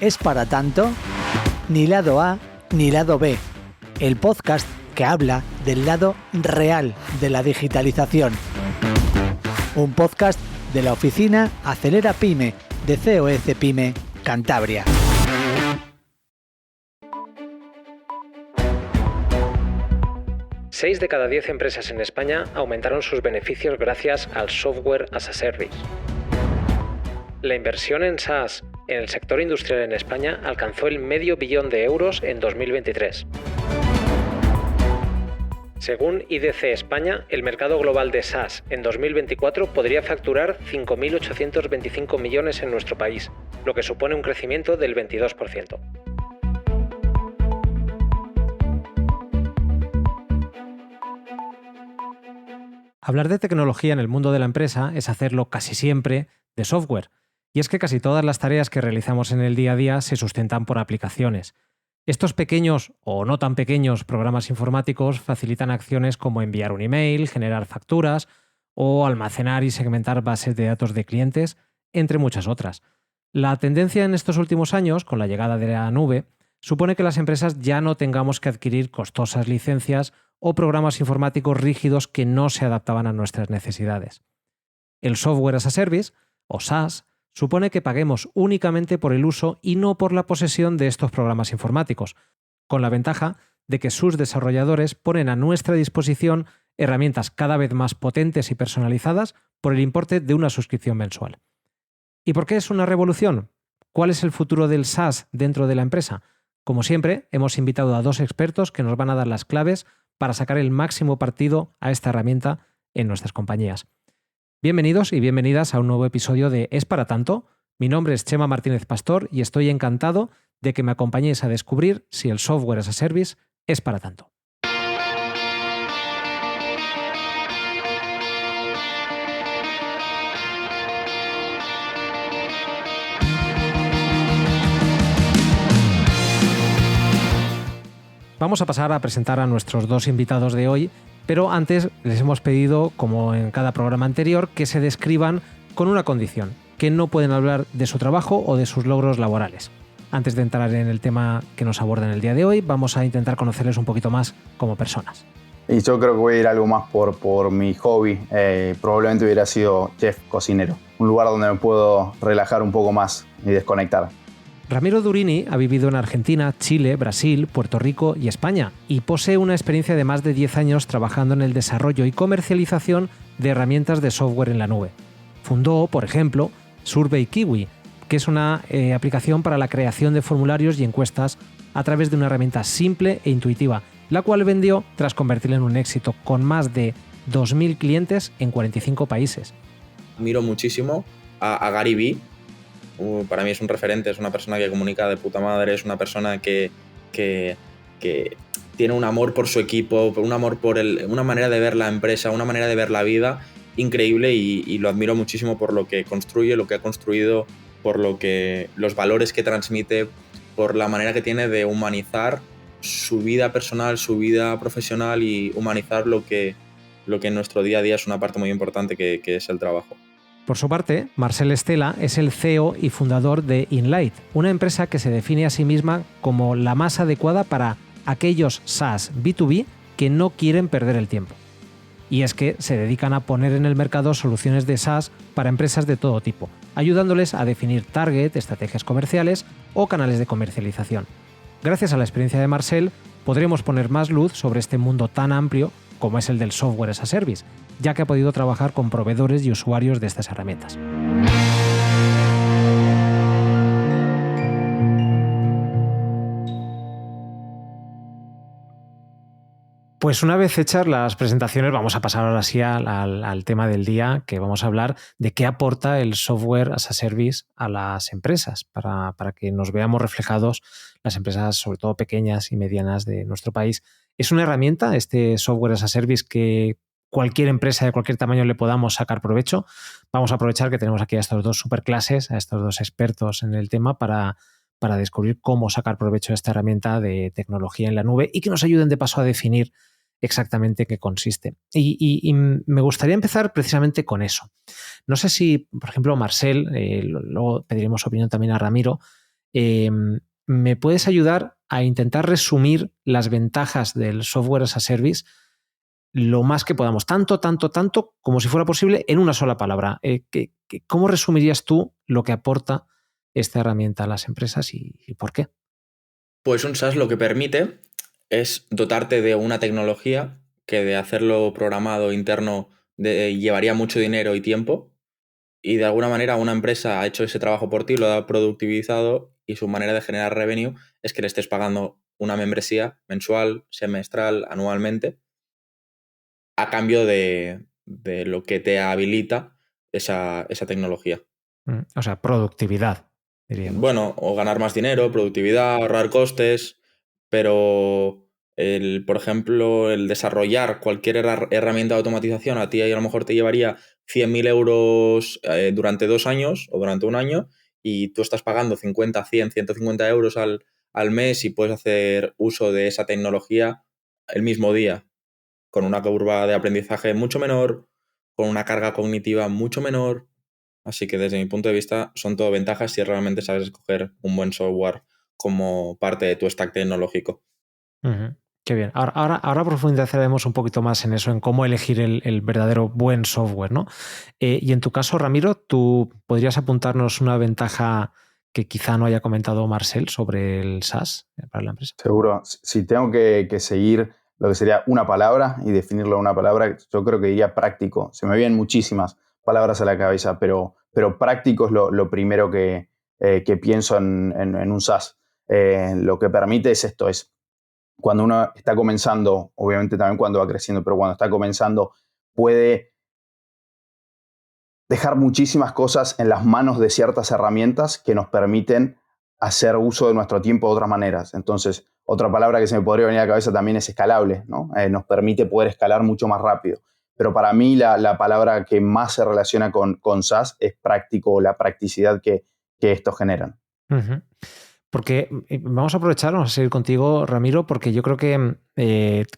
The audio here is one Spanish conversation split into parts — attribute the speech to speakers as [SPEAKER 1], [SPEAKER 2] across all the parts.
[SPEAKER 1] ¿Es para tanto? Ni lado A ni lado B. El podcast que habla del lado real de la digitalización. Un podcast de la oficina Acelera Pyme de COS Pyme Cantabria.
[SPEAKER 2] Seis de cada 10 empresas en España aumentaron sus beneficios gracias al Software as a Service. La inversión en SaaS en el sector industrial en España alcanzó el medio billón de euros en 2023. Según IDC España, el mercado global de SaaS en 2024 podría facturar 5.825 millones en nuestro país, lo que supone un crecimiento del 22%.
[SPEAKER 3] Hablar de tecnología en el mundo de la empresa es hacerlo casi siempre de software. Y es que casi todas las tareas que realizamos en el día a día se sustentan por aplicaciones. Estos pequeños o no tan pequeños programas informáticos facilitan acciones como enviar un email, generar facturas o almacenar y segmentar bases de datos de clientes, entre muchas otras. La tendencia en estos últimos años, con la llegada de la nube, supone que las empresas ya no tengamos que adquirir costosas licencias o programas informáticos rígidos que no se adaptaban a nuestras necesidades. El Software as a Service, o SaaS, supone que paguemos únicamente por el uso y no por la posesión de estos programas informáticos, con la ventaja de que sus desarrolladores ponen a nuestra disposición herramientas cada vez más potentes y personalizadas por el importe de una suscripción mensual. ¿Y por qué es una revolución? ¿Cuál es el futuro del SaaS dentro de la empresa? Como siempre, hemos invitado a dos expertos que nos van a dar las claves para sacar el máximo partido a esta herramienta en nuestras compañías. Bienvenidos y bienvenidas a un nuevo episodio de ¿Es para tanto? Mi nombre es Chema Martínez Pastor y estoy encantado de que me acompañéis a descubrir si el Software as a Service es para tanto. Vamos a pasar a presentar a nuestros dos invitados de hoy, pero antes les hemos pedido, como en cada programa anterior, que se describan con una condición, que no pueden hablar de su trabajo o de sus logros laborales. Antes de entrar en el tema que nos aborda en el día de hoy, vamos a intentar conocerles un poquito más como personas.
[SPEAKER 4] Y yo creo que voy a ir algo más por mi hobby. Probablemente hubiera sido chef, cocinero. Un lugar donde me puedo relajar un poco más y desconectar.
[SPEAKER 3] Ramiro Durini ha vivido en Argentina, Chile, Brasil, Puerto Rico y España y posee una experiencia de más de 10 años trabajando en el desarrollo y comercialización de herramientas de software en la nube. Fundó, por ejemplo, SurveyKiwi, que es una aplicación para la creación de formularios y encuestas a través de una herramienta simple e intuitiva, la cual vendió tras convertirla en un éxito con más de 2.000 clientes en 45 países.
[SPEAKER 5] Admiro muchísimo a Gary Vee. Para mí es un referente, es una persona que comunica de puta madre, es una persona que tiene un amor por su equipo, un amor por una manera de ver la empresa, una manera de ver la vida increíble y lo admiro muchísimo por lo que construye, lo que ha construido, por los valores que transmite, por la manera que tiene de humanizar su vida personal, su vida profesional y humanizar lo que en nuestro día a día es una parte muy importante que es el trabajo.
[SPEAKER 3] Por su parte, Marcel Estela es el CEO y fundador de Inlight, una empresa que se define a sí misma como la más adecuada para aquellos SaaS B2B que no quieren perder el tiempo. Y es que se dedican a poner en el mercado soluciones de SaaS para empresas de todo tipo, ayudándoles a definir target, estrategias comerciales o canales de comercialización. Gracias a la experiencia de Marcel, podremos poner más luz sobre este mundo tan amplio como es el del Software as a Service, ya que ha podido trabajar con proveedores y usuarios de estas herramientas. Pues una vez hechas las presentaciones, vamos a pasar ahora sí al tema del día, que vamos a hablar de qué aporta el Software as a Service a las empresas, para que nos veamos reflejados las empresas, sobre todo pequeñas y medianas de nuestro país. Es una herramienta, este Software as a Service, que cualquier empresa de cualquier tamaño le podamos sacar provecho. Vamos a aprovechar que tenemos aquí a estos dos superclases, a estos dos expertos en el tema para descubrir cómo sacar provecho de esta herramienta de tecnología en la nube y que nos ayuden de paso a definir exactamente qué consiste. Y me gustaría empezar precisamente con eso. No sé si, por ejemplo, Marcel, luego pediremos opinión también a Ramiro, ¿Me puedes ayudar a intentar resumir las ventajas del software as a service lo más que podamos, tanto como si fuera posible en una sola palabra? ¿Cómo resumirías tú lo que aporta esta herramienta a las empresas y por qué?
[SPEAKER 5] Pues un SaaS lo que permite es dotarte de una tecnología que de hacerlo programado interno llevaría mucho dinero y tiempo, y de alguna manera una empresa ha hecho ese trabajo por ti, lo ha productivizado, y su manera de generar revenue es que le estés pagando una membresía mensual, semestral, anualmente, a cambio de lo que te habilita esa tecnología.
[SPEAKER 3] O sea, productividad, diríamos.
[SPEAKER 5] Bueno, o ganar más dinero, productividad, ahorrar costes, pero por ejemplo, el desarrollar cualquier herramienta de automatización a ti a lo mejor te llevaría 100.000 euros durante 2 años o durante un año, y tú estás pagando 50, 100, 150 euros al mes y puedes hacer uso de esa tecnología el mismo día, con una curva de aprendizaje mucho menor, con una carga cognitiva mucho menor. Así que desde mi punto de vista son todo ventajas si realmente sabes escoger un buen software como parte de tu stack tecnológico.
[SPEAKER 3] Uh-huh. Qué bien. Ahora profundizaremos un poquito más en eso, en cómo elegir el verdadero buen software, ¿no? Y en tu caso, Ramiro, ¿tú podrías apuntarnos una ventaja que quizá no haya comentado Marcel sobre el SaaS para la empresa?
[SPEAKER 4] Seguro. Si tengo que seguir lo que sería una palabra y definirlo en una palabra, yo creo que diría práctico. Se me vienen muchísimas palabras a la cabeza, pero práctico es lo primero que pienso en un SaaS. Lo que permite es esto, es cuando uno está comenzando, obviamente también cuando va creciendo, pero cuando está comenzando puede dejar muchísimas cosas en las manos de ciertas herramientas que nos permiten hacer uso de nuestro tiempo de otras maneras. Entonces, otra palabra que se me podría venir a la cabeza también es escalable, ¿no? Nos permite poder escalar mucho más rápido. Pero para mí la palabra que más se relaciona con SaaS es práctico, o la practicidad que estos generan.
[SPEAKER 3] Uh-huh. Porque vamos a aprovechar, vamos a seguir contigo, Ramiro, porque yo creo que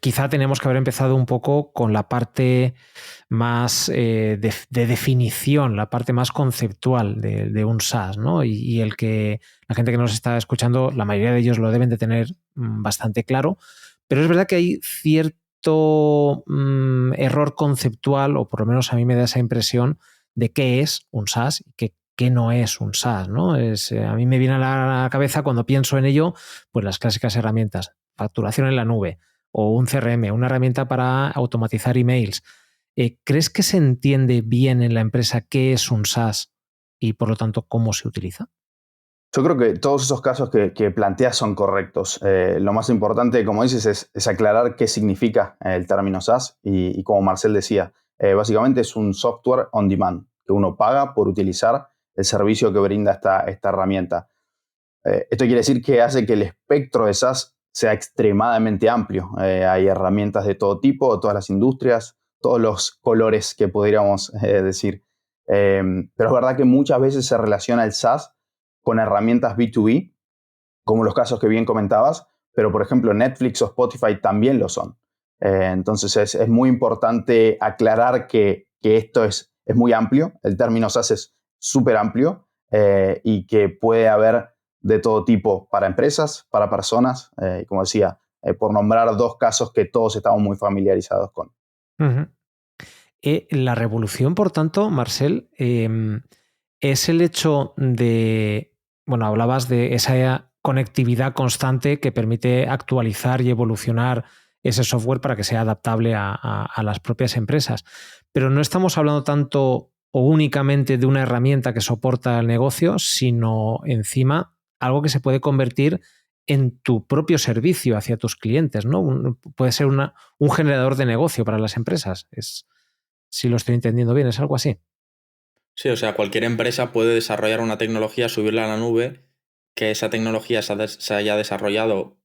[SPEAKER 3] quizá tenemos que haber empezado un poco con la parte más de definición, la parte más conceptual de un SaaS, ¿no? Y el que la gente que nos está escuchando, la mayoría de ellos lo deben de tener bastante claro, pero es verdad que hay cierto error conceptual, o por lo menos a mí me da esa impresión de qué es un SaaS y qué no es un SaaS, ¿no? A mí me viene a la cabeza cuando pienso en ello, pues las clásicas herramientas, facturación en la nube o un CRM, una herramienta para automatizar emails. ¿Crees que se entiende bien en la empresa qué es un SaaS y por lo tanto cómo se utiliza?
[SPEAKER 4] Yo creo que todos esos casos que planteas son correctos. Lo más importante, como dices, es aclarar qué significa el término SaaS y como Marcel decía, básicamente es un software on demand, que uno paga por utilizar el servicio que brinda esta herramienta. Esto quiere decir que hace que el espectro de SaaS sea extremadamente amplio. Hay herramientas de todo tipo, de todas las industrias, todos los colores que podríamos decir. Pero es verdad que muchas veces se relaciona el SaaS con herramientas B2B, como los casos que bien comentabas, pero por ejemplo Netflix o Spotify también lo son. Entonces es muy importante aclarar que esto es muy amplio, el término SaaS es súper amplio y que puede haber de todo tipo para empresas, para personas, y como decía, por nombrar dos casos que todos estamos muy familiarizados con.
[SPEAKER 3] Uh-huh. La revolución, por tanto, Marcel, es el hecho de, bueno, hablabas de esa conectividad constante que permite actualizar y evolucionar ese software para que sea adaptable a las propias empresas. Pero no estamos hablando tanto o únicamente de una herramienta que soporta el negocio, sino encima algo que se puede convertir en tu propio servicio hacia tus clientes, ¿no? Puede ser un generador de negocio para las empresas. Si lo estoy entendiendo bien, ¿es algo así?
[SPEAKER 5] Sí, o sea, cualquier empresa puede desarrollar una tecnología, subirla a la nube, que esa tecnología se haya desarrollado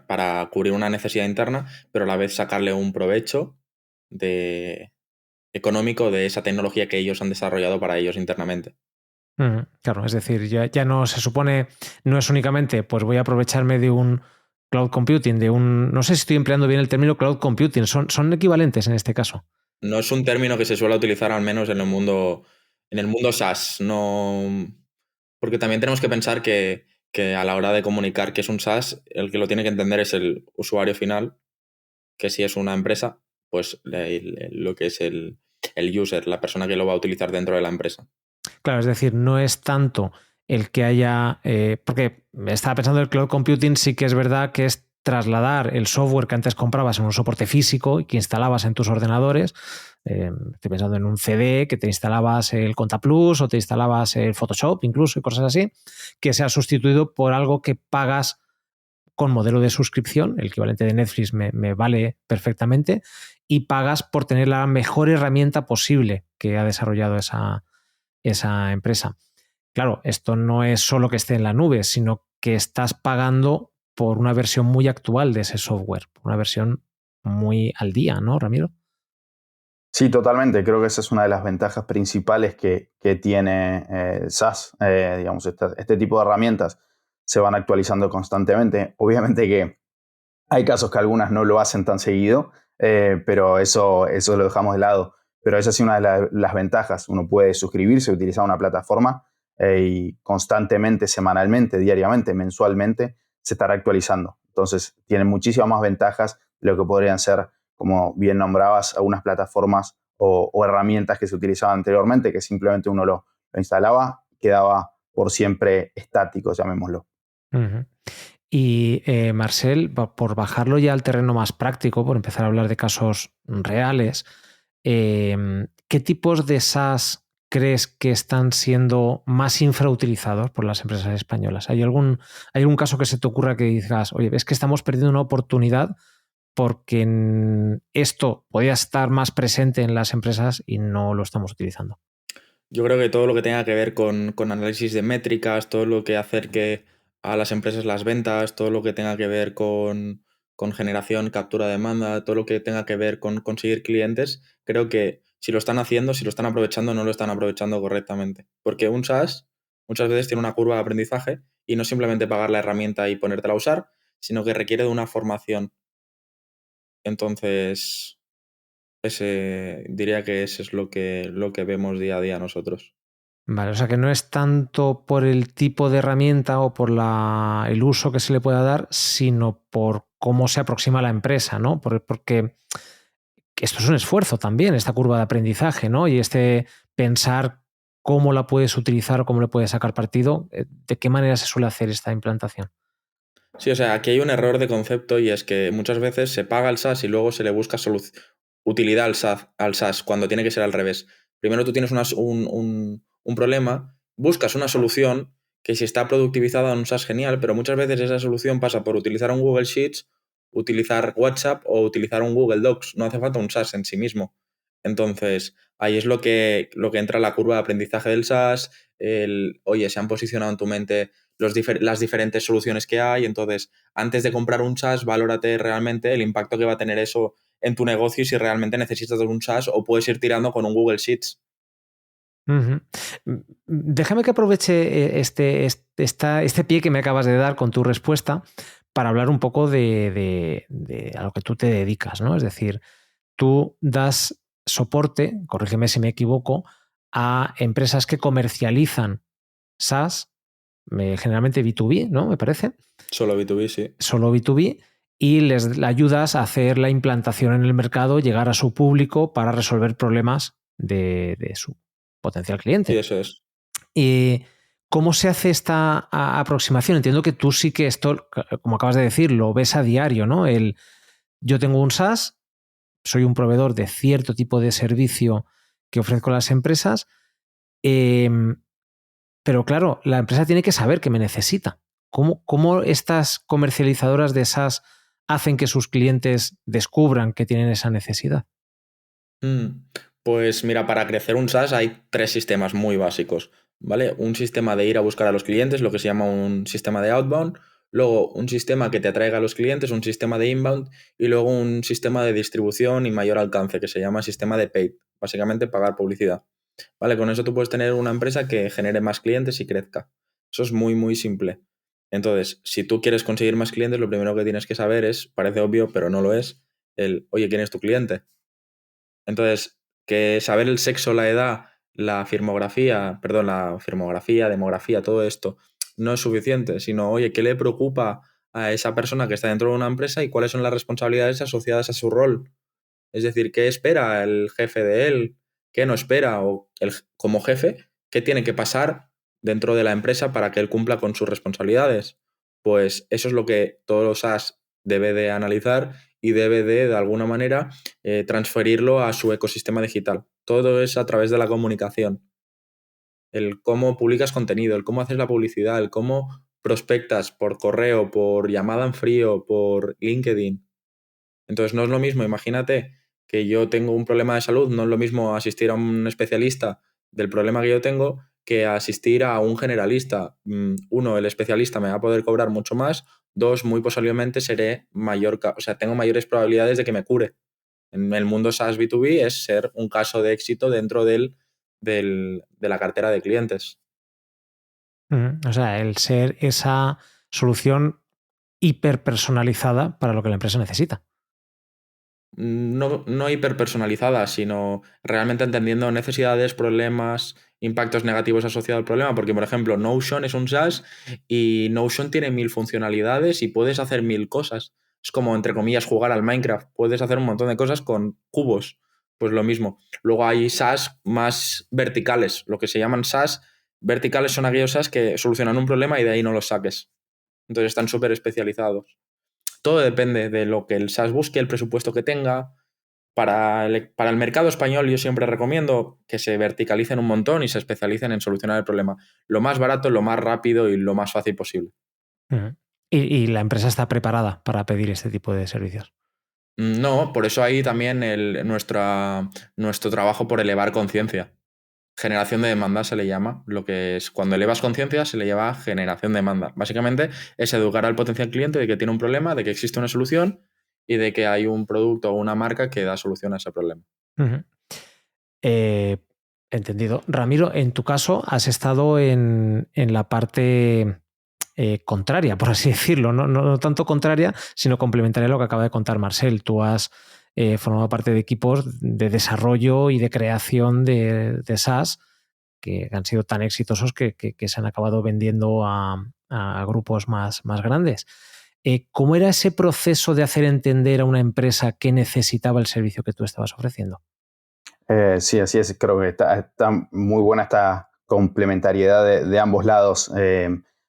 [SPEAKER 5] para cubrir una necesidad interna, pero a la vez sacarle un provecho económico de esa tecnología que ellos han desarrollado para ellos internamente.
[SPEAKER 3] Claro, es decir, ya no se supone, no es únicamente, pues voy a aprovecharme de un cloud computing, no sé si estoy empleando bien el término cloud computing, son equivalentes en este caso.
[SPEAKER 5] No es un término que se suele utilizar, al menos en el mundo SaaS. No, Porque también tenemos que pensar que a la hora de comunicar que es un SaaS, el que lo tiene que entender es el usuario final, que si es una empresa, pues lo que es el user, la persona que lo va a utilizar dentro de la empresa.
[SPEAKER 3] Claro, es decir, no es tanto el que haya, porque estaba pensando el cloud computing, sí que es verdad que es trasladar el software que antes comprabas en un soporte físico y que instalabas en tus ordenadores. Estoy pensando en un CD que te instalabas el ContaPlus o te instalabas el Photoshop incluso y cosas así, que sea sustituido por algo que pagas con modelo de suscripción, el equivalente de Netflix me vale perfectamente, y pagas por tener la mejor herramienta posible que ha desarrollado esa empresa. Claro, esto no es solo que esté en la nube, sino que estás pagando por una versión muy actual de ese software, una versión muy al día, ¿no, Ramiro?
[SPEAKER 4] Sí, totalmente. Creo que esa es una de las ventajas principales que tiene SaaS. Digamos, este tipo de herramientas se van actualizando constantemente. Obviamente que hay casos que algunas no lo hacen tan seguido, pero eso lo dejamos de lado. Pero esa es una de las ventajas. Uno puede suscribirse, utilizar una plataforma y constantemente, semanalmente, diariamente, mensualmente, se estará actualizando. Entonces, tiene muchísimas más ventajas de lo que podrían ser, como bien nombrabas, algunas plataformas o herramientas que se utilizaban anteriormente, que simplemente uno lo instalaba, quedaba por siempre estático, llamémoslo.
[SPEAKER 3] Uh-huh. Y Marcel, por bajarlo ya al terreno más práctico, por empezar a hablar de casos reales, ¿qué tipos de SaaS crees que están siendo más infrautilizados por las empresas españolas? ¿Hay algún caso que se te ocurra que digas, oye, es que estamos perdiendo una oportunidad porque esto podría estar más presente en las empresas y no lo estamos utilizando?
[SPEAKER 5] Yo creo que todo lo que tenga que ver con análisis de métricas, todo lo que acerque a las empresas las ventas, todo lo que tenga que ver con generación, captura de demanda, todo lo que tenga que ver con conseguir clientes, creo que si lo están haciendo, si lo están aprovechando, no lo están aprovechando correctamente. Porque un SaaS muchas veces tiene una curva de aprendizaje y no simplemente pagar la herramienta y ponértela a usar, sino que requiere de una formación. Entonces, diría que ese es lo que vemos día a día nosotros.
[SPEAKER 3] Vale, o sea que no es tanto por el tipo de herramienta o por el uso que se le pueda dar, sino por cómo se aproxima la empresa, ¿no? Porque esto es un esfuerzo también, esta curva de aprendizaje, ¿no? Y pensar cómo la puedes utilizar o cómo le puedes sacar partido, ¿de qué manera se suele hacer esta implantación?
[SPEAKER 5] Sí, o sea, aquí hay un error de concepto y es que muchas veces se paga el SaaS y luego se le busca utilidad al SaaS cuando tiene que ser al revés. Primero tú tienes un problema, buscas una solución que si está productivizada en un SaaS genial, pero muchas veces esa solución pasa por utilizar un Google Sheets, utilizar WhatsApp o utilizar un Google Docs. No hace falta un SaaS en sí mismo. Entonces, ahí es lo que entra la curva de aprendizaje del SaaS, oye, se han posicionado en tu mente las diferentes soluciones que hay, entonces antes de comprar un SaaS, valórate realmente el impacto que va a tener eso en tu negocio y si realmente necesitas un SaaS o puedes ir tirando con un Google Sheets.
[SPEAKER 3] Uh-huh. Déjame que aproveche este pie que me acabas de dar con tu respuesta para hablar un poco de a lo que tú te dedicas, ¿no? Es decir, tú das soporte, corrígeme si me equivoco, a empresas que comercializan SaaS, generalmente B2B, ¿no? Me parece.
[SPEAKER 5] Solo B2B, sí.
[SPEAKER 3] Solo B2B, y les ayudas a hacer la implantación en el mercado, llegar a su público para resolver problemas de su potencial
[SPEAKER 5] Sí,
[SPEAKER 3] cliente.
[SPEAKER 5] eso es.
[SPEAKER 3] ¿Y cómo se hace esta aproximación? Entiendo que tú sí que esto, como acabas de decir, lo ves a diario, ¿no? Yo tengo un SaaS, soy un proveedor de cierto tipo de servicio que ofrezco a las empresas, pero claro, la empresa tiene que saber que me necesita. ¿Cómo estas comercializadoras de SaaS hacen que sus clientes descubran que tienen esa necesidad?
[SPEAKER 5] Pues mira, para crecer un SaaS hay 3 sistemas muy básicos, ¿vale? Un sistema de ir a buscar a los clientes, lo que se llama un sistema de outbound, luego un sistema que te atraiga a los clientes, un sistema de inbound y luego un sistema de distribución y mayor alcance que se llama sistema de paid, básicamente pagar publicidad. ¿Vale? Con eso tú puedes tener una empresa que genere más clientes y crezca. Eso es muy, muy simple. Entonces, si tú quieres conseguir más clientes, lo primero que tienes que saber es, parece obvio, pero no lo es, oye, ¿quién es tu cliente? Entonces, que saber el sexo, la edad, la demografía, todo esto no es suficiente, sino, oye, ¿qué le preocupa a esa persona que está dentro de una empresa y cuáles son las responsabilidades asociadas a su rol? Es decir, ¿qué espera el jefe de él? ¿Qué no espera? O como jefe, ¿qué tiene que pasar dentro de la empresa para que él cumpla con sus responsabilidades? Pues eso es lo que todos los SaaS debe de analizar y debe de alguna manera, transferirlo a su ecosistema digital. Todo es a través de la comunicación. El cómo publicas contenido, el cómo haces la publicidad, el cómo prospectas por correo, por llamada en frío, por LinkedIn. Entonces no es lo mismo, imagínate que yo tengo un problema de salud, no es lo mismo asistir a un especialista del problema que yo tengo que asistir a un generalista. Uno, el especialista me va a poder cobrar mucho más. Dos, muy posiblemente tengo mayores probabilidades de que me cure. En el mundo SaaS B2B es ser un caso de éxito dentro de la cartera de clientes.
[SPEAKER 3] O sea, el ser esa solución hiperpersonalizada para lo que la empresa necesita.
[SPEAKER 5] No hiperpersonalizada, sino realmente entendiendo necesidades, problemas, impactos negativos asociados al problema. Porque, por ejemplo, Notion es un SaaS y Notion tiene 1000 funcionalidades y puedes hacer 1000 cosas. Es como, entre comillas, jugar al Minecraft. Puedes hacer un montón de cosas con cubos. Pues lo mismo. Luego hay SaaS más verticales. Lo que se llaman SaaS verticales son aquellos SaaS que solucionan un problema y de ahí no los saques. Entonces están súper especializados. Todo depende de lo que el SaaS busque, el presupuesto que tenga. Para el mercado español yo siempre recomiendo que se verticalicen un montón y se especialicen en solucionar el problema. Lo más barato, lo más rápido y lo más fácil posible.
[SPEAKER 3] Y la empresa está preparada para pedir este tipo de servicios.
[SPEAKER 5] No, por eso hay también nuestro trabajo por elevar conciencia. Generación de demanda se le llama. Lo que es cuando elevas conciencia se le llama generación de demanda. Básicamente es educar al potencial cliente de que tiene un problema, de que existe una solución y de que hay un producto o una marca que da solución a ese problema.
[SPEAKER 3] Entendido. Ramiro, en tu caso has estado en la parte contraria, por así decirlo. No tanto contraria, sino complementaria a lo que acaba de contar Marcel. Tú has formado parte de equipos de desarrollo y de creación de SaaS que han sido tan exitosos que se han acabado vendiendo a grupos más grandes. ¿Cómo era ese proceso de hacer entender a una empresa que necesitaba el servicio que tú estabas ofreciendo?
[SPEAKER 4] Sí, así es. Creo que está muy buena esta complementariedad de ambos lados.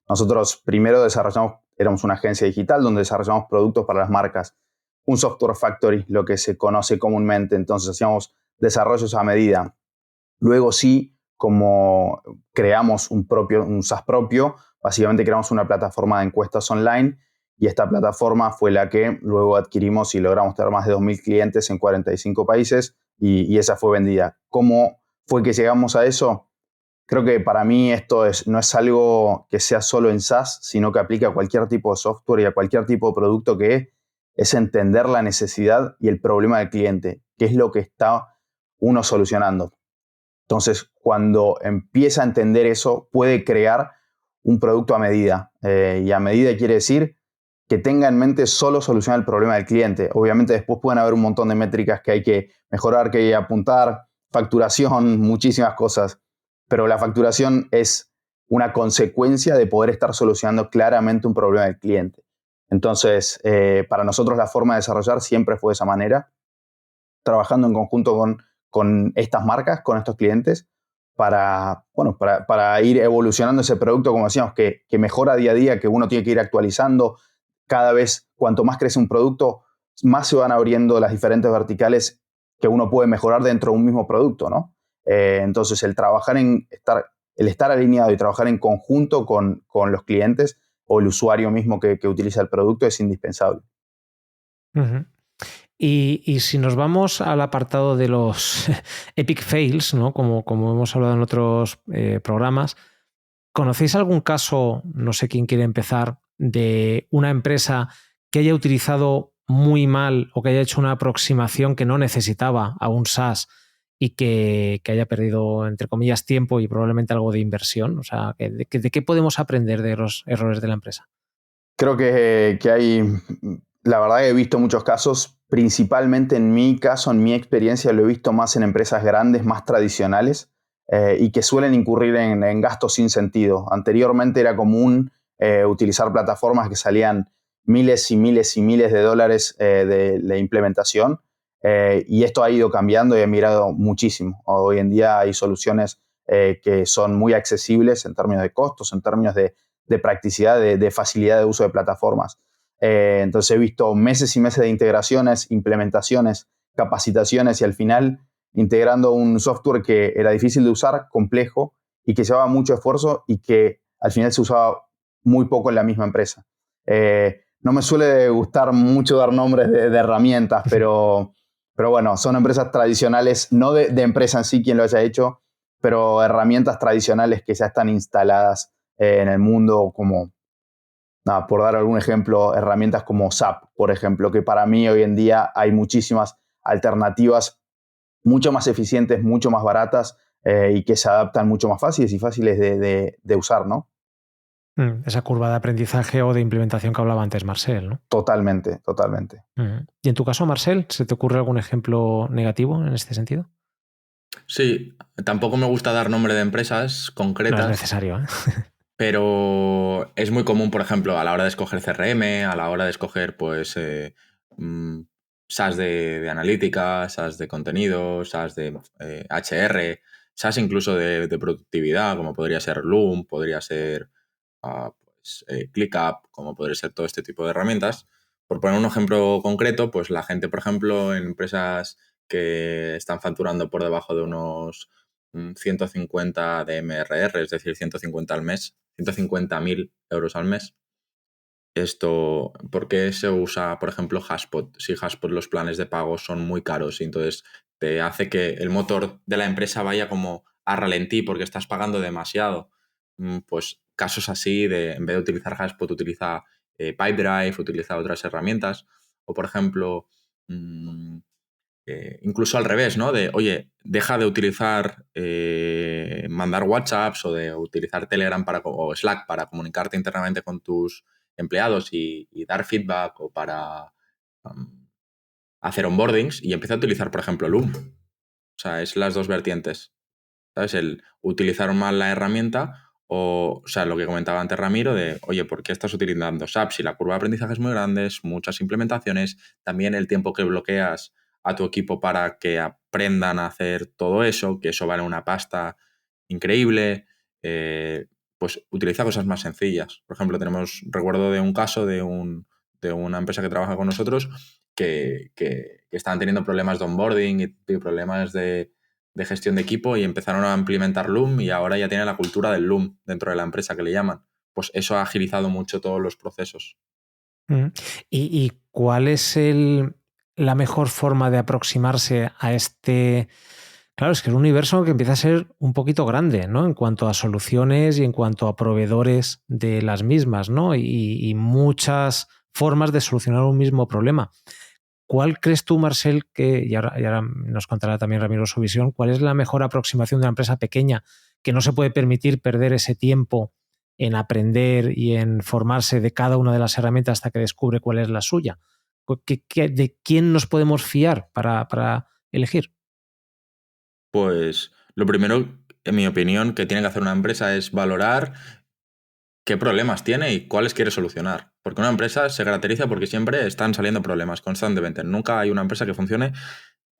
[SPEAKER 4] Nosotros primero éramos una agencia digital donde desarrollamos productos para las marcas. Un software factory, lo que se conoce comúnmente. Entonces hacíamos desarrollos a medida. Luego sí, como creamos un SaaS propio, básicamente creamos una plataforma de encuestas online y esta plataforma fue la que luego adquirimos y logramos tener más de 2.000 clientes en 45 países y esa fue vendida. ¿Cómo fue que llegamos a eso? Creo que para mí esto no es algo que sea solo en SaaS, sino que aplica a cualquier tipo de software y a cualquier tipo de producto que es entender la necesidad y el problema del cliente, qué es lo que está uno solucionando. Entonces, cuando empieza a entender eso, puede crear un producto a medida. Y a medida quiere decir que tenga en mente solo solucionar el problema del cliente. Obviamente después pueden haber un montón de métricas que hay que mejorar, que hay que apuntar, facturación, muchísimas cosas. Pero la facturación es una consecuencia de poder estar solucionando claramente un problema del cliente. Entonces, para nosotros la forma de desarrollar siempre fue de esa manera, trabajando en conjunto con estas marcas, con estos clientes, para ir evolucionando ese producto, como decíamos, que mejora día a día, que uno tiene que ir actualizando. Cada vez, cuanto más crece un producto, más se van abriendo las diferentes verticales que uno puede mejorar dentro de un mismo producto, ¿no? Entonces, el estar alineado y trabajar en conjunto con los clientes o el usuario mismo que utiliza el producto es indispensable.
[SPEAKER 3] Uh-huh. Y si nos vamos al apartado de los epic fails, ¿no? Como hemos hablado en otros programas, ¿conocéis algún caso, no sé quién quiere empezar, de una empresa que haya utilizado muy mal o que haya hecho una aproximación que no necesitaba a un SaaS y que haya perdido, entre comillas, tiempo y probablemente algo de inversión? O sea, ¿de qué podemos aprender de los errores de la empresa?
[SPEAKER 4] Creo que hay, la verdad que he visto muchos casos, principalmente en mi caso, en mi experiencia, lo he visto más en empresas grandes, más tradicionales, y que suelen incurrir en gastos sin sentido. Anteriormente era común utilizar plataformas que salían miles y miles y miles de dólares de implementación, y esto ha ido cambiando y ha migrado muchísimo. Hoy en día hay soluciones que son muy accesibles en términos de costos, en términos de practicidad, de facilidad de uso de plataformas. Entonces he visto meses y meses de integraciones, implementaciones, capacitaciones y al final integrando un software que era difícil de usar, complejo y que llevaba mucho esfuerzo y que al final se usaba muy poco en la misma empresa. No me suele gustar mucho dar nombres de herramientas, pero bueno, son empresas tradicionales, no de empresa en sí quien lo haya hecho, pero herramientas tradicionales que ya están instaladas en el mundo, como, nada, por dar algún ejemplo, herramientas como SAP, por ejemplo, que para mí hoy en día hay muchísimas alternativas mucho más eficientes, mucho más baratas y que se adaptan mucho más fáciles y fáciles de usar, ¿no?
[SPEAKER 3] Esa curva de aprendizaje o de implementación que hablaba antes Marcel, ¿no?
[SPEAKER 4] Totalmente, totalmente.
[SPEAKER 3] ¿Y en tu caso, Marcel, se te ocurre algún ejemplo negativo en este sentido?
[SPEAKER 5] Sí, tampoco me gusta dar nombre de empresas concretas.
[SPEAKER 3] No es necesario, ¿eh?
[SPEAKER 5] Pero es muy común, por ejemplo, a la hora de escoger CRM, a la hora de escoger, pues, SaaS de analítica, SaaS de contenido, SaaS de HR, SaaS incluso de productividad, como podría ser Loom, podría ser pues, ClickUp, como podría ser todo este tipo de herramientas. Por poner un ejemplo concreto, pues la gente, por ejemplo, en empresas que están facturando por debajo de unos 150 de MRR, es decir, 150 al mes, 150.000 euros al mes. Esto, ¿por qué se usa, por ejemplo, Hashpot? Si Hashpot los planes de pago son muy caros y entonces te hace que el motor de la empresa vaya como a ralentí porque estás pagando demasiado. Pues casos así de, en vez de utilizar Hashpot, utiliza Pipedrive, utiliza otras herramientas. O, por ejemplo, incluso al revés, ¿no? De, oye, deja de utilizar, mandar WhatsApps o de utilizar Telegram o Slack para comunicarte internamente con tus empleados y dar feedback o para hacer onboardings y empieza a utilizar, por ejemplo, Loom. O sea, es las dos vertientes. ¿Sabes? El utilizar mal la herramienta o sea, lo que comentaba antes Ramiro de, oye, ¿por qué estás utilizando SAP? Si la curva de aprendizaje es muy grande, es muchas implementaciones, también el tiempo que bloqueas a tu equipo para que aprendan a hacer todo eso, que eso vale una pasta increíble, pues utiliza cosas más sencillas. Por ejemplo, recuerdo de un caso de una empresa que trabaja con nosotros que estaban teniendo problemas de onboarding y problemas de gestión de equipo y empezaron a implementar Loom y ahora ya tiene la cultura del Loom dentro de la empresa que le llaman. Pues eso ha agilizado mucho todos los procesos.
[SPEAKER 3] ¿Y cuál es la mejor forma de aproximarse a este? Claro, es que es un universo que empieza a ser un poquito grande, ¿no? En cuanto a soluciones y en cuanto a proveedores de las mismas, ¿no? Y muchas formas de solucionar un mismo problema. ¿Cuál crees tú, Marcel, y ahora nos contará también Ramiro su visión, cuál es la mejor aproximación de una empresa pequeña que no se puede permitir perder ese tiempo en aprender y en formarse de cada una de las herramientas hasta que descubre cuál es la suya? ¿De quién nos podemos fiar para elegir?
[SPEAKER 5] Pues lo primero, en mi opinión, que tiene que hacer una empresa es valorar qué problemas tiene y cuáles quiere solucionar. Porque una empresa se caracteriza porque siempre están saliendo problemas constantemente. Nunca hay una empresa que funcione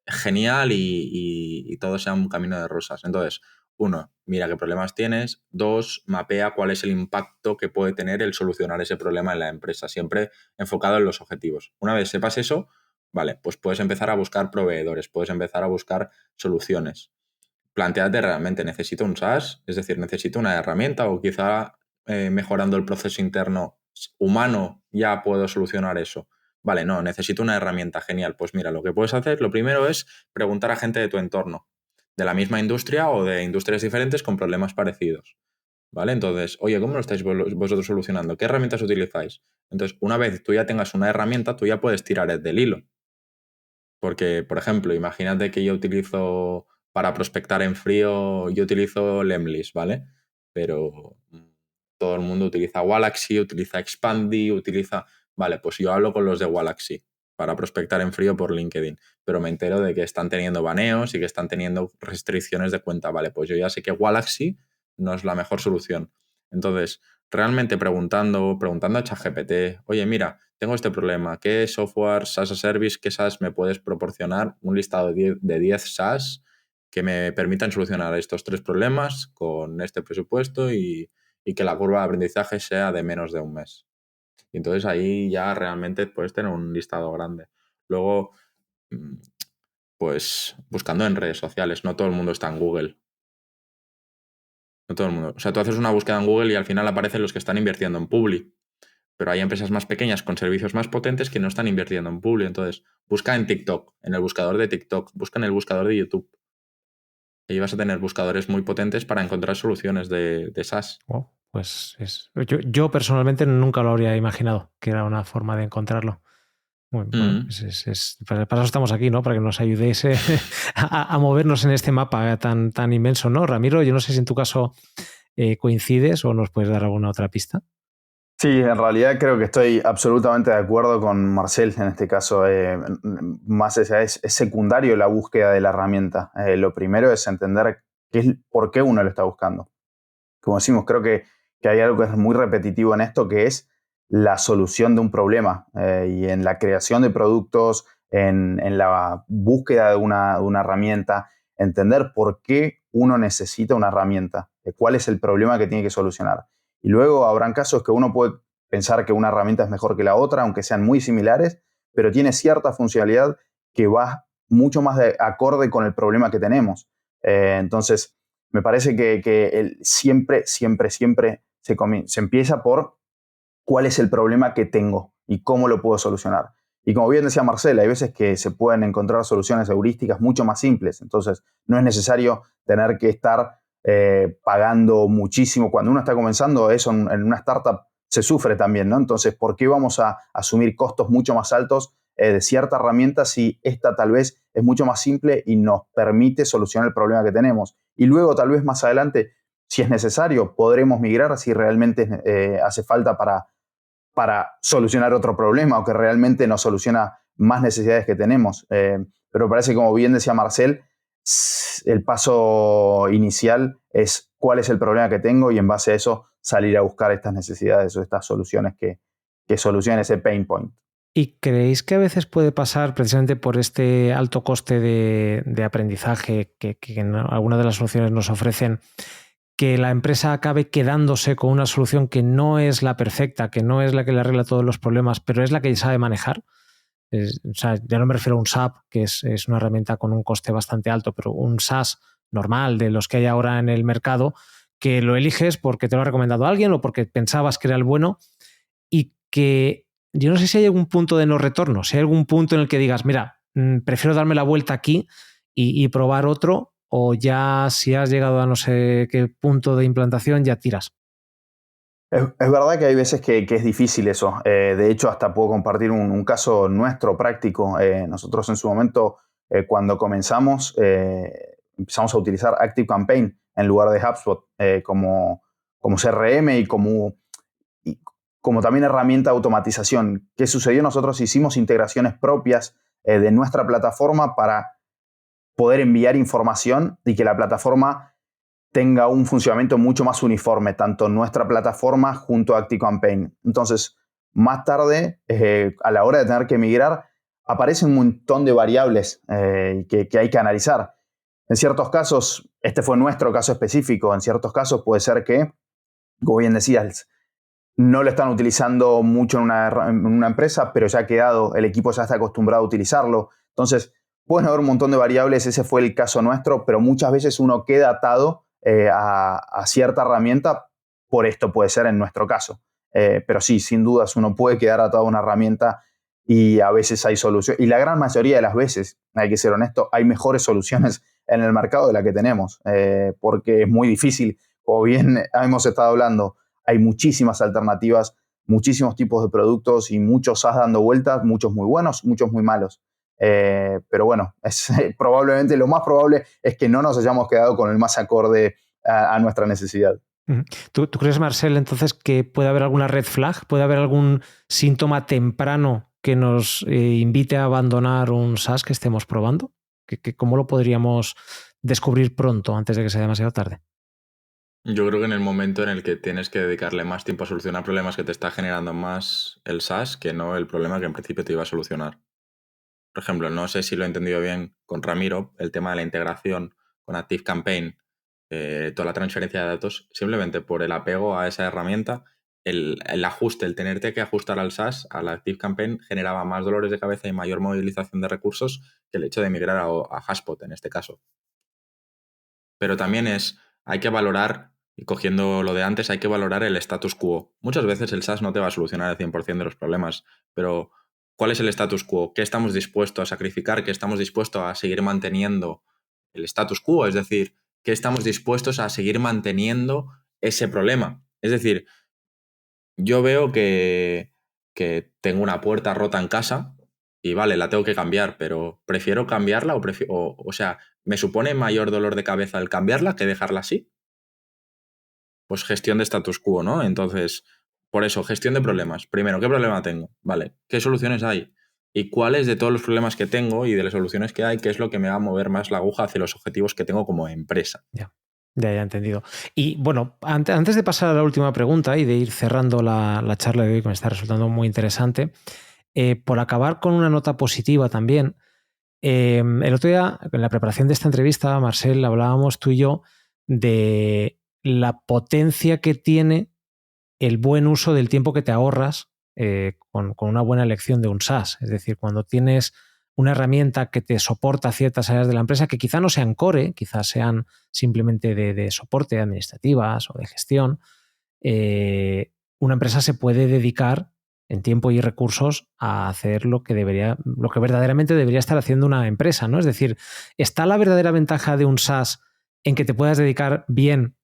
[SPEAKER 5] genial y todo sea un camino de rosas. Entonces, uno, mira qué problemas tienes. Dos, mapea cuál es el impacto que puede tener el solucionar ese problema en la empresa, siempre enfocado en los objetivos. Una vez sepas eso, vale, pues puedes empezar a buscar proveedores, puedes empezar a buscar soluciones. Plantéate realmente, ¿necesito un SaaS? Es decir, ¿necesito una herramienta o quizá mejorando el proceso interno humano ya puedo solucionar eso? Vale, no, necesito una herramienta, genial. Pues mira, lo que puedes hacer, lo primero es preguntar a gente de tu entorno, de la misma industria o de industrias diferentes con problemas parecidos. ¿Vale? Entonces, oye, ¿cómo lo estáis vosotros solucionando? ¿Qué herramientas utilizáis? Entonces, una vez tú ya tengas una herramienta, tú ya puedes tirar del hilo. Porque, por ejemplo, imagínate que yo utilizo para prospectar en frío, yo utilizo Lemlist, ¿vale? Pero todo el mundo utiliza Wallaxy, utiliza Expandy, utiliza... Vale, pues yo hablo con los de Wallaxy. para prospectar en frío por LinkedIn, pero me entero de que están teniendo baneos y que están teniendo restricciones de cuenta. Vale, pues yo ya sé que Galaxy no es la mejor solución. Entonces, realmente preguntando a ChatGPT, oye, mira, tengo este problema, ¿qué software SaaS as a Service, qué SaaS me puedes proporcionar? Un listado de 10 SaaS que me permitan solucionar estos 3 problemas con este presupuesto y que la curva de aprendizaje sea de menos de un mes. Y entonces ahí ya realmente puedes tener un listado grande. Luego, pues buscando en redes sociales, no todo el mundo está en Google. No todo el mundo. O sea, tú haces una búsqueda en Google y al final aparecen los que están invirtiendo en Publi. Pero hay empresas más pequeñas con servicios más potentes que no están invirtiendo en Publi. Entonces, busca en TikTok, en el buscador de TikTok, busca en el buscador de YouTube. Y vas a tener buscadores muy potentes para encontrar soluciones de SaaS.
[SPEAKER 3] Oh, pues yo personalmente nunca lo habría imaginado que era una forma de encontrarlo. Bueno, para eso estamos aquí, ¿no? Para que nos ayudéis a movernos en este mapa tan inmenso, ¿no? Ramiro, yo no sé si en tu caso coincides o nos puedes dar alguna otra pista.
[SPEAKER 4] Sí, en realidad creo que estoy absolutamente de acuerdo con Marcel en este caso. Más allá es secundario la búsqueda de la herramienta. Lo primero es entender por qué uno lo está buscando. Como decimos, creo que hay algo que es muy repetitivo en esto, que es la solución de un problema. Y en la creación de productos, en la búsqueda de una herramienta, entender por qué uno necesita una herramienta, cuál es el problema que tiene que solucionar. Y luego habrán casos que uno puede pensar que una herramienta es mejor que la otra, aunque sean muy similares, pero tiene cierta funcionalidad que va mucho más de acorde con el problema que tenemos. Entonces, me parece que siempre se empieza por cuál es el problema que tengo y cómo lo puedo solucionar. Y como bien decía Marcela, hay veces que se pueden encontrar soluciones heurísticas mucho más simples. Entonces, no es necesario tener que estar pagando muchísimo. Cuando uno está comenzando, eso en una startup se sufre también, ¿no? Entonces, ¿por qué vamos a asumir costos mucho más altos de cierta herramienta si esta tal vez es mucho más simple y nos permite solucionar el problema que tenemos? Y luego, tal vez más adelante, si es necesario, podremos migrar si realmente hace falta para solucionar otro problema o que realmente nos soluciona más necesidades que tenemos. Pero parece, como bien decía Marcel, el paso inicial es cuál es el problema que tengo y en base a eso salir a buscar estas necesidades o estas soluciones que solucionen ese pain point.
[SPEAKER 3] ¿Y creéis que a veces puede pasar precisamente por este alto coste de aprendizaje que algunas de las soluciones nos ofrecen, que la empresa acabe quedándose con una solución que no es la perfecta, que no es la que le arregla todos los problemas, pero es la que sabe manejar? O sea, ya no me refiero a un SAP, que es una herramienta con un coste bastante alto, pero un SaaS normal de los que hay ahora en el mercado, que lo eliges porque te lo ha recomendado alguien o porque pensabas que era el bueno y que yo no sé si hay algún punto de no retorno, si hay algún punto en el que digas, mira, prefiero darme la vuelta aquí y probar otro, o ya si has llegado a no sé qué punto de implantación ya tiras.
[SPEAKER 4] Es verdad que hay veces que es difícil eso. De hecho, hasta puedo compartir un caso nuestro práctico. Nosotros en su momento, cuando comenzamos, empezamos a utilizar ActiveCampaign en lugar de HubSpot como CRM y como también herramienta de automatización. ¿Qué sucedió? Nosotros hicimos integraciones propias de nuestra plataforma para poder enviar información y que la plataforma tenga un funcionamiento mucho más uniforme, tanto nuestra plataforma junto a ActiveCampaign. Entonces, más tarde, a la hora de tener que migrar, aparecen un montón de variables que hay que analizar. En ciertos casos, este fue nuestro caso específico, en ciertos casos puede ser que, como bien decías, no lo están utilizando mucho en una empresa, pero ya ha quedado, el equipo ya está acostumbrado a utilizarlo. Entonces, pueden haber un montón de variables, ese fue el caso nuestro, pero muchas veces uno queda atado a cierta herramienta, por esto puede ser en nuestro caso. Pero sí, sin dudas, uno puede quedar atado a una herramienta y a veces hay soluciones. Y la gran mayoría de las veces, hay que ser honesto, hay mejores soluciones en el mercado de las que tenemos, porque es muy difícil, como bien hemos estado hablando, hay muchísimas alternativas, muchísimos tipos de productos y muchos SaaS dando vueltas, muchos muy buenos, muchos muy malos. Pero bueno, probablemente lo más probable es que no nos hayamos quedado con el más acorde a nuestra necesidad.
[SPEAKER 3] ¿Tú crees, Marcel, entonces que puede haber alguna red flag? ¿Puede haber algún síntoma temprano que nos invite a abandonar un SaaS que estemos probando? ¿Cómo lo podríamos descubrir pronto antes de que sea demasiado tarde?
[SPEAKER 5] Yo creo que en el momento en el que tienes que dedicarle más tiempo a solucionar problemas que te está generando más el SaaS que no el problema que en principio te iba a solucionar. Por ejemplo, no sé si lo he entendido bien con Ramiro, el tema de la integración con ActiveCampaign, toda la transferencia de datos, simplemente por el apego a esa herramienta, el ajuste, el tenerte que ajustar al SaaS, al ActiveCampaign, generaba más dolores de cabeza y mayor movilización de recursos que el hecho de migrar a Hashpot en este caso. Pero también hay que valorar, y cogiendo lo de antes, hay que valorar el status quo. Muchas veces el SaaS no te va a solucionar el 100% de los problemas, pero ¿cuál es el status quo? ¿Qué estamos dispuestos a sacrificar? ¿Qué estamos dispuestos a seguir manteniendo el status quo? Es decir, ¿qué estamos dispuestos a seguir manteniendo ese problema? Es decir, yo veo que tengo una puerta rota en casa y vale, la tengo que cambiar, pero ¿prefiero cambiarla o sea, me supone mayor dolor de cabeza el cambiarla que dejarla así? Pues gestión de status quo, ¿no? Entonces, por eso, gestión de problemas. Primero, ¿qué problema tengo? Vale, ¿qué soluciones hay? ¿Y cuáles de todos los problemas que tengo y de las soluciones que hay, qué es lo que me va a mover más la aguja hacia los objetivos que tengo como empresa?
[SPEAKER 3] Ya entendido. Y bueno, antes de pasar a la última pregunta y de ir cerrando la charla de hoy, que me está resultando muy interesante, por acabar con una nota positiva también, el otro día, en la preparación de esta entrevista, Marcel, hablábamos tú y yo de la potencia que tiene el buen uso del tiempo que te ahorras con una buena elección de un SaaS. Es decir, cuando tienes una herramienta que te soporta ciertas áreas de la empresa que quizá no sean core, quizás sean simplemente de soporte administrativas o de gestión, una empresa se puede dedicar en tiempo y recursos a hacer lo que verdaderamente debería estar haciendo una empresa, ¿no? Es decir, ¿está la verdadera ventaja de un SaaS en que te puedas dedicar bien,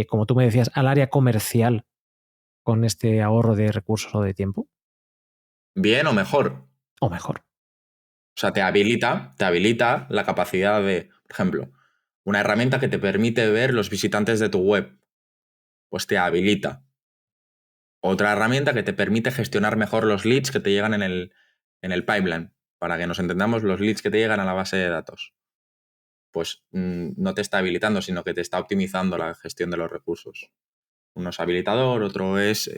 [SPEAKER 3] como tú me decías, al área comercial con este ahorro de recursos o de tiempo?
[SPEAKER 5] ¿Bien o mejor?
[SPEAKER 3] O mejor.
[SPEAKER 5] O sea, te habilita la capacidad de, por ejemplo, una herramienta que te permite ver los visitantes de tu web, pues te habilita. Otra herramienta que te permite gestionar mejor los leads que te llegan en el pipeline, para que nos entendamos, los leads que te llegan a la base de datos. Pues no te está habilitando, sino que te está optimizando la gestión de los recursos. Uno es habilitador, otro es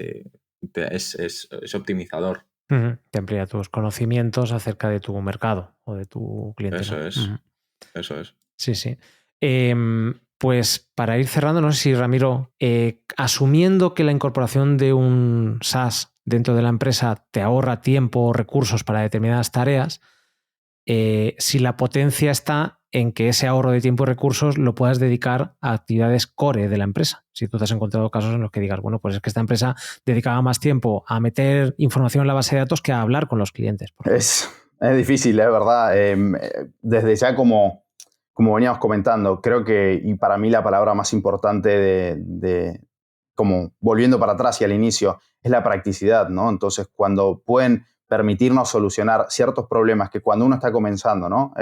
[SPEAKER 5] optimizador.
[SPEAKER 3] Te amplía tus conocimientos acerca de tu mercado o de tu cliente.
[SPEAKER 5] Eso es. Eso es.
[SPEAKER 3] Sí. Pues para ir cerrando, no sé si Ramiro, asumiendo que la incorporación de un SaaS dentro de la empresa te ahorra tiempo o recursos para determinadas tareas, si la potencia está en que ese ahorro de tiempo y recursos lo puedas dedicar a actividades core de la empresa. Si tú te has encontrado casos en los que digas, bueno, pues es que esta empresa dedicaba más tiempo a meter información en la base de datos que a hablar con los clientes.
[SPEAKER 4] Es difícil, es verdad. Desde ya, como veníamos comentando, creo que, y para mí la palabra más importante como volviendo para atrás y al inicio, es la practicidad, ¿no? Entonces, cuando pueden permitirnos solucionar ciertos problemas que cuando uno está comenzando, ¿no?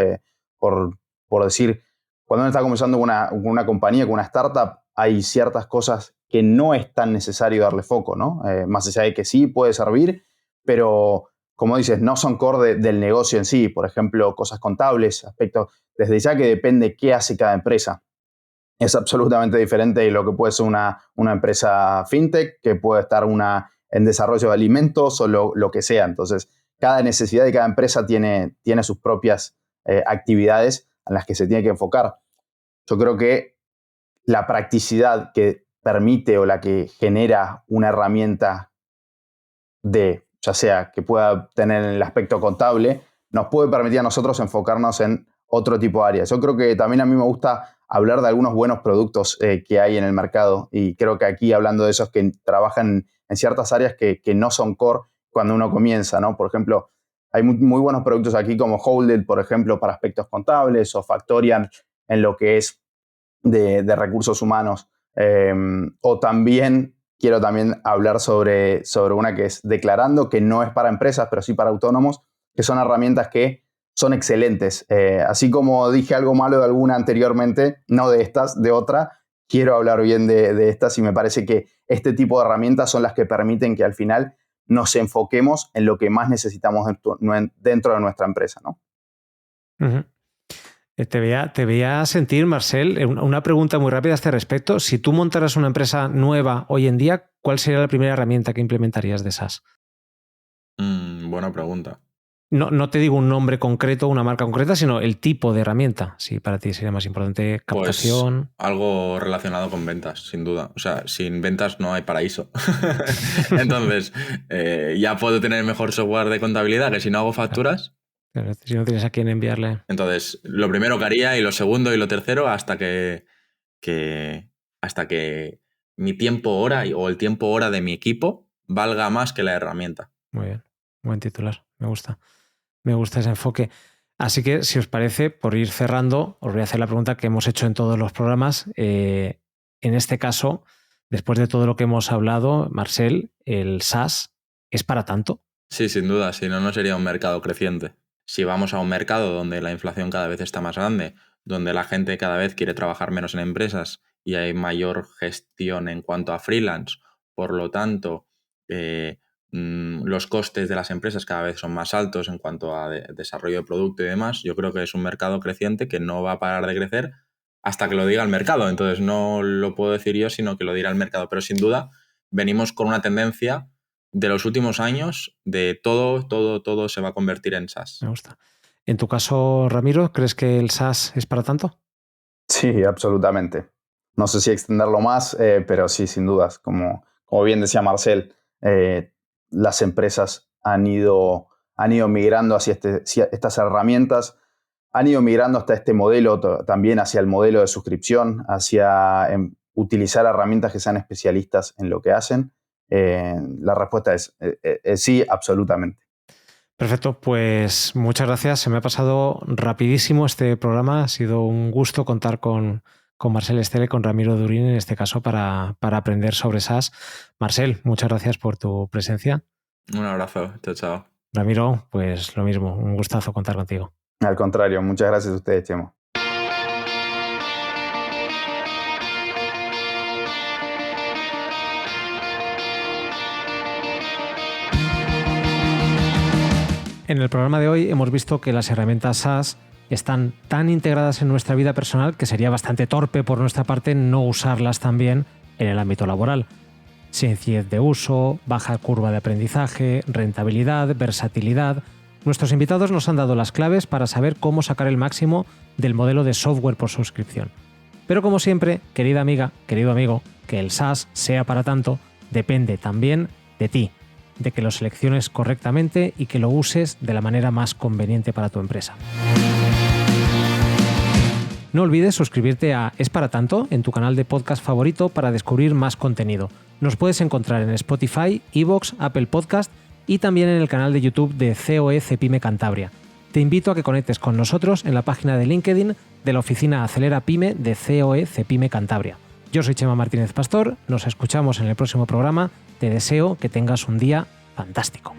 [SPEAKER 4] Por decir, cuando uno está comenzando con una compañía, con una startup, hay ciertas cosas que no es tan necesario darle foco, ¿no? Más allá de que sí puede servir, pero como dices, no son core del negocio en sí. Por ejemplo, cosas contables, aspectos, desde ya que depende qué hace cada empresa. Es absolutamente diferente de lo que puede ser una empresa fintech, que puede estar en desarrollo de alimentos o lo que sea. Entonces, cada necesidad de cada empresa tiene sus propias actividades en las que se tiene que enfocar. Yo creo que la practicidad que permite o la que genera una herramienta ya sea que pueda tener el aspecto contable, nos puede permitir a nosotros enfocarnos en otro tipo de áreas. Yo creo que también a mí me gusta hablar de algunos buenos productos que hay en el mercado, y creo que aquí, hablando de esos que trabajan en ciertas áreas que no son core cuando uno comienza, ¿no? Por ejemplo, hay muy buenos productos aquí como Holded, por ejemplo, para aspectos contables, o Factorial en lo que es de recursos humanos. O también quiero hablar sobre una que es Declarando, que no es para empresas, pero sí para autónomos, que son herramientas que son excelentes. Así como dije algo malo de alguna anteriormente, no de estas, de otra, quiero hablar bien de estas, y me parece que este tipo de herramientas son las que permiten que al final nos enfoquemos en lo que más necesitamos dentro de nuestra empresa, ¿no?
[SPEAKER 3] Uh-huh. Te voy a sentir, Marcel, una pregunta muy rápida a este respecto. Si tú montaras una empresa nueva hoy en día, ¿cuál sería la primera herramienta que implementarías de SaaS?
[SPEAKER 5] Buena pregunta.
[SPEAKER 3] No te digo un nombre concreto, una marca concreta, sino el tipo de herramienta. Sí, para ti sería más importante captación.
[SPEAKER 5] Pues algo relacionado con ventas, sin duda. O sea, sin ventas no hay paraíso. Entonces, ya puedo tener mejor software de contabilidad que si no hago facturas.
[SPEAKER 3] Pero si no tienes a quién enviarle.
[SPEAKER 5] Entonces, lo primero que haría, y lo segundo y lo tercero, hasta que mi tiempo hora o el tiempo hora de mi equipo valga más que la herramienta.
[SPEAKER 3] Muy bien, buen titular, me gusta ese enfoque. Así que, si os parece, por ir cerrando, os voy a hacer la pregunta que hemos hecho en todos los programas. En este caso, después de todo lo que hemos hablado, Marcel, ¿el SaaS es para tanto?
[SPEAKER 5] Sí, sin duda, si no, no sería un mercado creciente. Si vamos a un mercado donde la inflación cada vez está más grande, donde la gente cada vez quiere trabajar menos en empresas y hay mayor gestión en cuanto a freelance, por lo tanto, los costes de las empresas cada vez son más altos en cuanto a desarrollo de producto y demás, yo creo que es un mercado creciente que no va a parar de crecer hasta que lo diga el mercado. Entonces no lo puedo decir yo, sino que lo dirá el mercado. Pero sin duda venimos con una tendencia de los últimos años de todo se va a convertir en SaaS.
[SPEAKER 3] Me gusta. En tu caso, Ramiro, ¿crees que el SaaS es para tanto?
[SPEAKER 4] Sí, absolutamente. No sé si extenderlo más, pero sí, sin dudas. Como bien decía Marcel, las empresas han ido migrando hacia estas herramientas, han ido migrando hasta este modelo, también hacia el modelo de suscripción, hacia utilizar herramientas que sean especialistas en lo que hacen. La respuesta es sí, absolutamente.
[SPEAKER 3] Perfecto, pues muchas gracias. Se me ha pasado rapidísimo este programa. Ha sido un gusto contar con Marcel Estele, con Ramiro Durín, en este caso, para aprender sobre SaaS. Marcel, muchas gracias por tu presencia.
[SPEAKER 5] Un abrazo, chao.
[SPEAKER 3] Ramiro, pues lo mismo, un gustazo contar contigo.
[SPEAKER 4] Al contrario, muchas gracias a ustedes, Chemo.
[SPEAKER 3] En el programa de hoy hemos visto que las herramientas SaaS están tan integradas en nuestra vida personal que sería bastante torpe por nuestra parte no usarlas también en el ámbito laboral. Sencillez de uso, baja curva de aprendizaje, rentabilidad, versatilidad. Nuestros invitados nos han dado las claves para saber cómo sacar el máximo del modelo de software por suscripción. Pero como siempre, querida amiga, querido amigo, que el SaaS sea para tanto depende también de ti, de que lo selecciones correctamente y que lo uses de la manera más conveniente para tu empresa. No olvides suscribirte a Es para tanto en tu canal de podcast favorito para descubrir más contenido. Nos puedes encontrar en Spotify, iVoox, Apple Podcast y también en el canal de YouTube de COE Cepime Cantabria. Te invito a que conectes con nosotros en la página de LinkedIn de la oficina Acelera Pyme de COE Cepime Cantabria. Yo soy Chema Martínez Pastor, nos escuchamos en el próximo programa. Te deseo que tengas un día fantástico.